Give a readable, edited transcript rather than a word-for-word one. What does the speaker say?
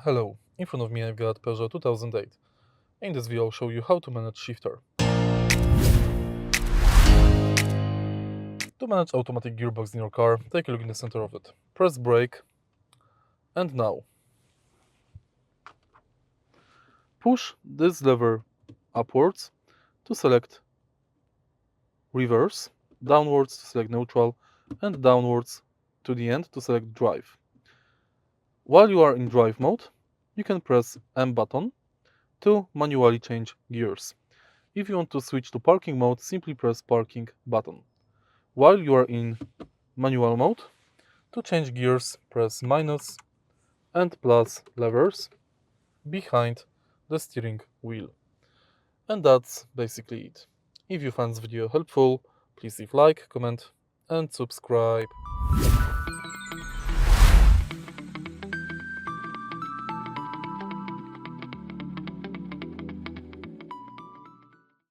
Hello, in front of me I've got Peugeot 2008. In this video I'll show you how to manage shifter. To manage automatic gearbox in your car, take a look in the center of it. Press brake and now push this lever upwards to select reverse, downwards to select neutral, and downwards to the end to select drive. While you are in drive mode, you can press M button to manually change gears. If you want to switch to parking mode, simply press parking button. While you are in manual mode, to change gears, press minus and plus levers behind the steering wheel. And that's basically it. If you found this video helpful, please leave like, comment and subscribe.